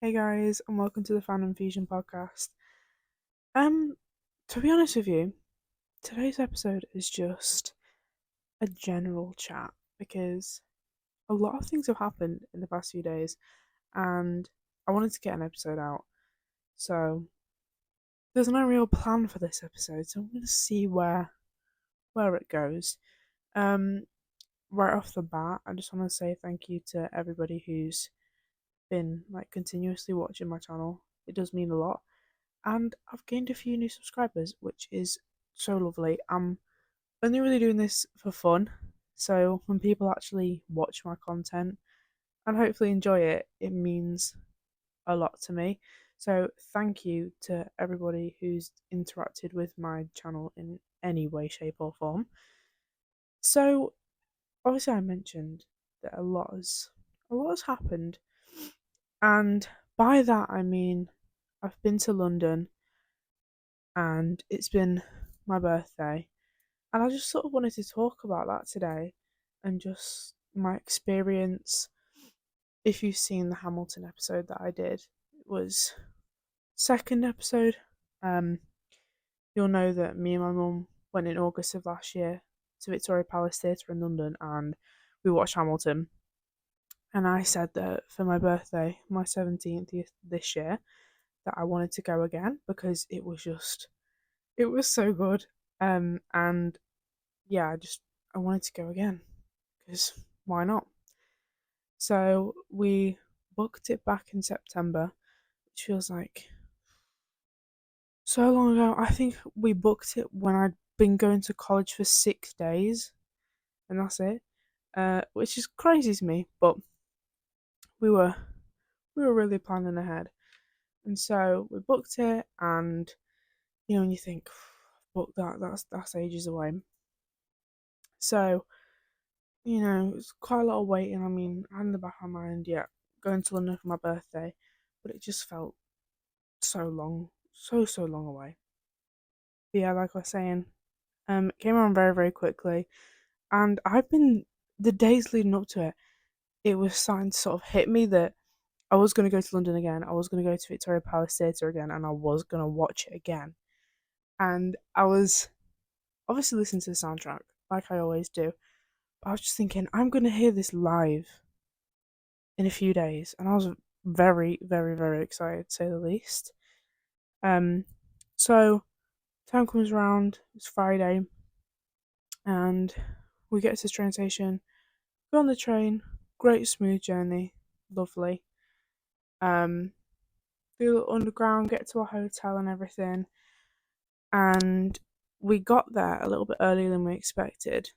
Hey guys, and welcome to the Fandom Fusion podcast. Um, to be honest with you, today's episode is just a general chat because a lot of things have happened in the past few days, and I wanted to get an episode out. So there's no real plan for this episode, so I'm gonna see where it goes. Um, right off the bat, I just want to say thank you to everybody who's been continuously watching my channel. It does mean a lot. And I've gained a few new subscribers, which is so lovely. I'm only really doing this for fun, so when people actually watch my content and hopefully enjoy it, it means a lot to me. So thank you to everybody who's interacted with my channel in any way, shape, or form. So obviously, I mentioned that a lot has happened, and by that I mean I've been to London and it's been my birthday. And I just sort of wanted to talk about that today and just my experience. If you've seen the Hamilton episode that I did, it was second episode. Um, you'll know that me and my mum went in August of last year to Victoria Palace Theatre in London and we watched Hamilton. And I said that for my birthday, my 17th this year, that I wanted to go again because it was so good. And yeah, I wanted to go again because why not? So we booked it back in September, which feels like so long ago. I think we booked it when I'd been going to college for 6 days, and that's it. Which is crazy to me, but we were we were really planning ahead, and so we booked it. And when you think book that's ages away. So it's quite a lot of waiting. I mean, I had in the back of my mind, yeah, going to London for my birthday, but it just felt so long, so long away. But yeah, like I was saying, it came around very, very quickly, and the days leading up to it, it was starting to sort of hit me that I was going to go to London again, I was going to go to Victoria Palace Theatre again, and I was going to watch it again. And I was obviously listening to the soundtrack, like I always do, but I was just thinking, I'm going to hear this live in a few days, and I was very, very, very excited, to say the least. Um, so time comes around. It's Friday, and we get to the train station. Go on the train. Great smooth journey, lovely. Um, do a little underground, get to our hotel and everything, and we got there a little bit earlier than we expected.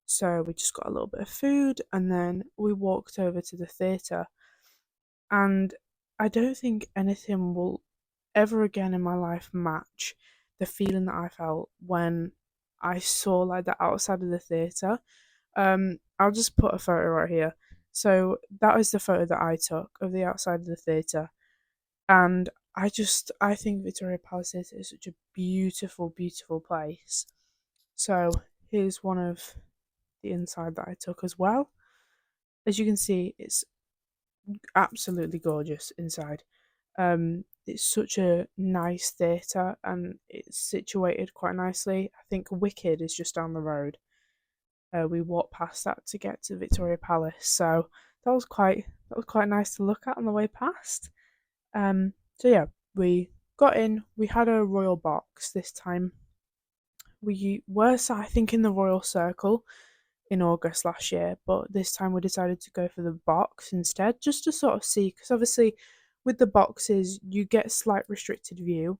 So we just got a little bit of food, and then we walked over to the theatre. And I don't think anything will ever again in my life match the feeling that I felt when I saw like the outside of the theatre. I'll just put a photo right here. So that is the photo that I took of the outside of the theatre, and I think Victoria Palace Theatre is such a beautiful, beautiful place. So here's one of the inside that I took as well. As you can see, it's absolutely gorgeous inside. It's such a nice theatre and it's situated quite nicely. I think Wicked is just down the road. We walked past that to get to Victoria Palace, so that was quite nice to look at on the way past. So yeah, we got in. We had a royal box this time. We were sat, I think, in the royal circle in August last year, but this time we decided to go for the box instead, just to sort of see, because obviously with the boxes you get slight restricted view,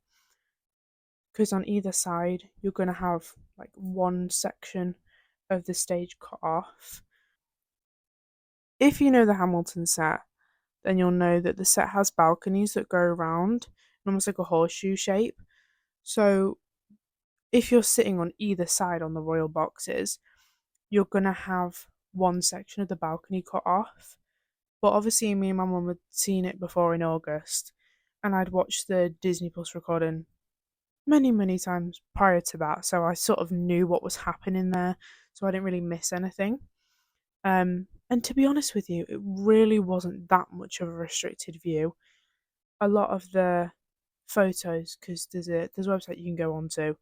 because on either side you're going to have like one section of the stage cut off. If you know the Hamilton set, then you'll know that the set has balconies that go around, almost like a horseshoe shape. So if you're sitting on either side on the royal boxes, you're gonna have one section of the balcony cut off. But obviously, me and my mum had seen it before in August, and I'd watched the Disney Plus recording many, many times prior to that, so I sort of knew what was happening there, so I didn't really miss anything. And to be honest with you, it really wasn't that much of a restricted view. a lot of the photos, because there's a website you can go onto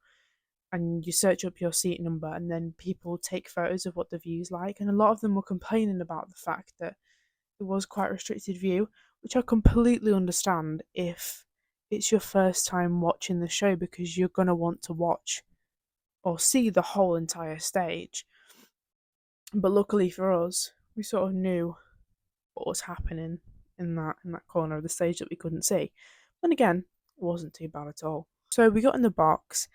and you search up your seat number, and then people take photos of what the view's like, and a lot of them were complaining about the fact that it was quite a restricted view, which I completely understand if it's your first time watching the show, because you're going to want to watch or see the whole entire stage. But luckily for us, we sort of knew what was happening in that corner of the stage that we couldn't see. And again, it wasn't too bad at all. So we got in the box,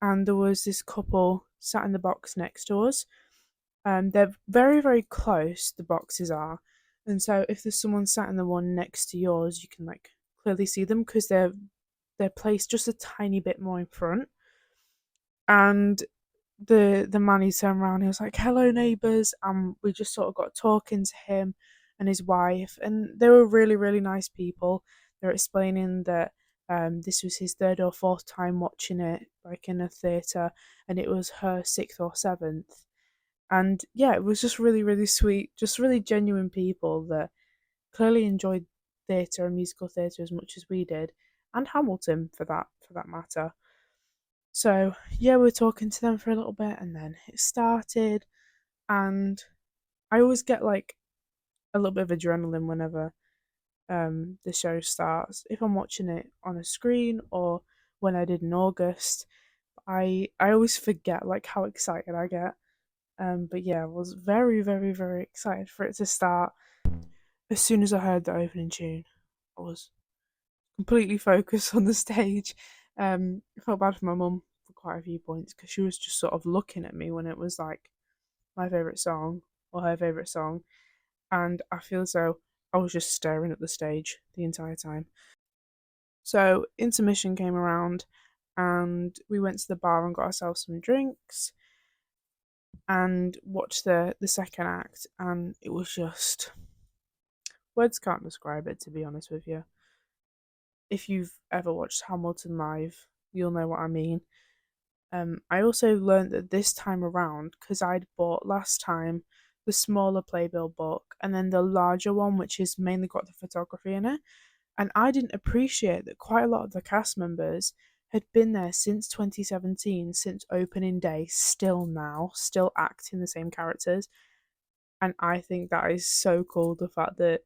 and there was this couple sat in the box next to us. They're very, very close, the boxes are. And so if there's someone sat in the one next to yours, you can like clearly see them, because they're placed just a tiny bit more in front. And the man, he turned around, he was like, "Hello neighbours," and we just sort of got talking to him and his wife, and they were really, really nice people. They're explaining that this was his third or fourth time watching it, like in a theatre, and it was her sixth or seventh. And yeah, it was just really, really sweet, just really genuine people that clearly enjoyed theatre and musical theatre as much as we did, and Hamilton for that matter. So yeah, we were talking to them for a little bit, and then it started. And I always get like a little bit of adrenaline whenever the show starts. If I'm watching it on a screen, or when I did in August, I always forget like how excited I get. But yeah, I was very, very, very excited for it to start. As soon as I heard the opening tune, I was completely focused on the stage. I felt bad for my mum for quite a few points, because she was just sort of looking at me when it was like my favourite song or her favourite song, and I feel as though I was just staring at the stage the entire time. So intermission came around, and we went to the bar and got ourselves some drinks and watched the second act, and it was just, words can't describe it, to be honest with you. If you've ever watched Hamilton live, you'll know what I mean. I also learned that this time around, because I'd bought last time the smaller playbill book and then the larger one, which has mainly got the photography in it, and I didn't appreciate that quite a lot of the cast members had been there since 2017, since opening day, still now, still acting the same characters. And I think that is so cool, the fact that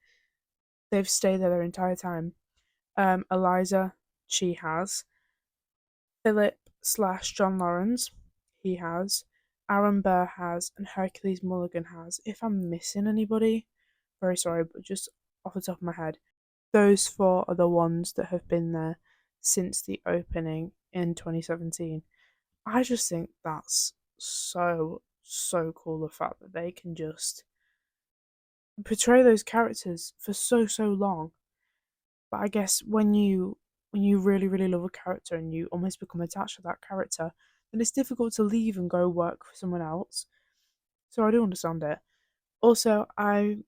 they've stayed there their entire time. Eliza, she has. Philip slash John Lawrence, he has. Aaron Burr has, and Hercules Mulligan has. If I'm missing anybody, very sorry, but just off the top of my head, those four are the ones that have been there since the opening in 2017. I just think that's so, so cool, the fact that they can just portray those characters for so, so long. But I guess when you really, really love a character and you almost become attached to that character, then it's difficult to leave and go work for someone else. So I do understand it. Also, I'm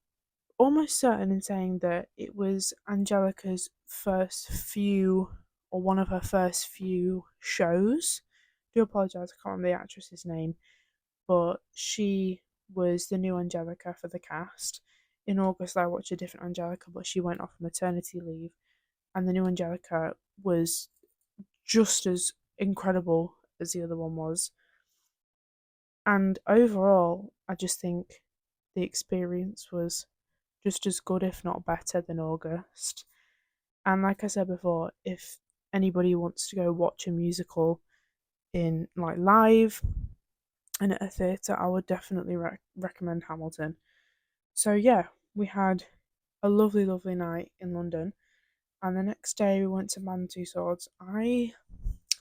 almost certain in saying that it was Angelica's first few, or one of her first few shows. I do apologise, I can't remember the actress's name, but she was the new Angelica for the cast. In August, I watched a different Angelica, but she went off maternity leave, and the new Angelica was just as incredible as the other one was. And overall, I just think the experience was just as good, if not better, than August. And like I said before, if anybody wants to go watch a musical in like live and at a theatre, I would definitely recommend Hamilton. So yeah, we had a lovely, lovely night in London, and the next day we went to Man Two Swords. I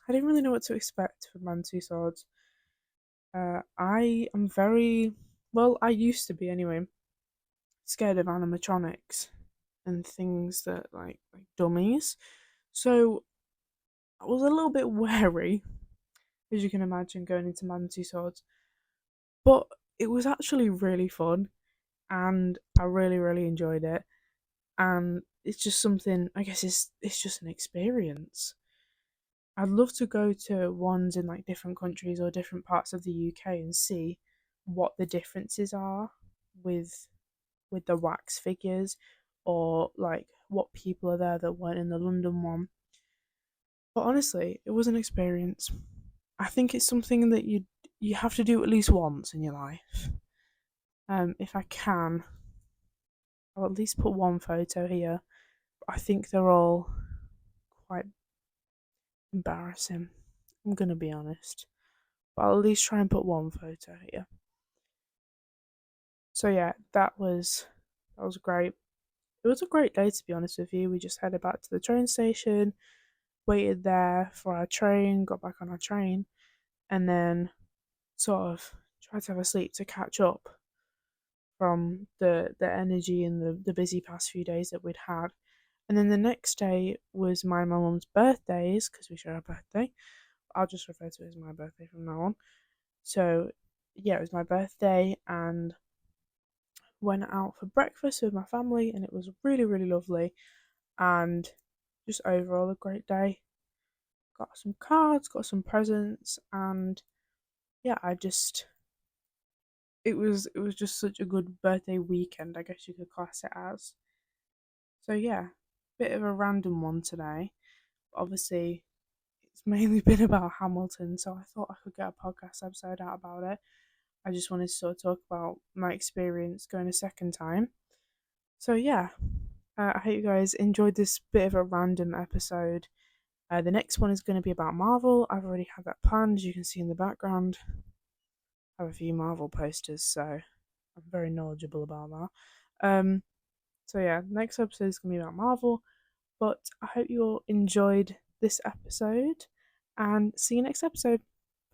didn't really know what to expect for Man Two Swords. I am very, well, I used to be anyway, scared of animatronics and things that like dummies. So I was a little bit wary, as you can imagine, going into Man Two Swords. But it was actually really fun, and I really, really enjoyed it. And it's just something, I guess it's just an experience. I'd love to go to ones in like different countries or different parts of the UK and see what the differences are with with the wax figures, or like what people are there that weren't in the London one. But honestly, it was an experience. I think it's something that you have to do at least once in your life. If I can, I'll at least put one photo here. I think they're all quite embarrassing. I'm gonna be honest, but I'll at least try and put one photo here. So yeah, that was great. It was a great day, to be honest with you. We just headed back to the train station, waited there for our train, got back on our train, and then sort of tried to have a sleep to catch up from the energy and the busy past few days that we'd had. And then the next day was my mum's birthdays because we share a birthday. I'll just refer to it as my birthday from now on. So yeah, it was my birthday and went out for breakfast with my family, and it was really really lovely, and just overall a great day. Got some cards, got some presents, and yeah, it was just such a good birthday weekend, I guess you could class it as. So yeah, bit of a random one today. Obviously, it's mainly been about Hamilton, so I thought I could get a podcast episode out about it. I just wanted to sort of talk about my experience going a second time. So yeah, I hope you guys enjoyed this bit of a random episode. The next one is going to be about Marvel. I've already had that planned, as you can see in the background. I have a few Marvel posters, so I'm very knowledgeable about that. So yeah, next episode is going to be about Marvel. But I hope you all enjoyed this episode, and see you next episode.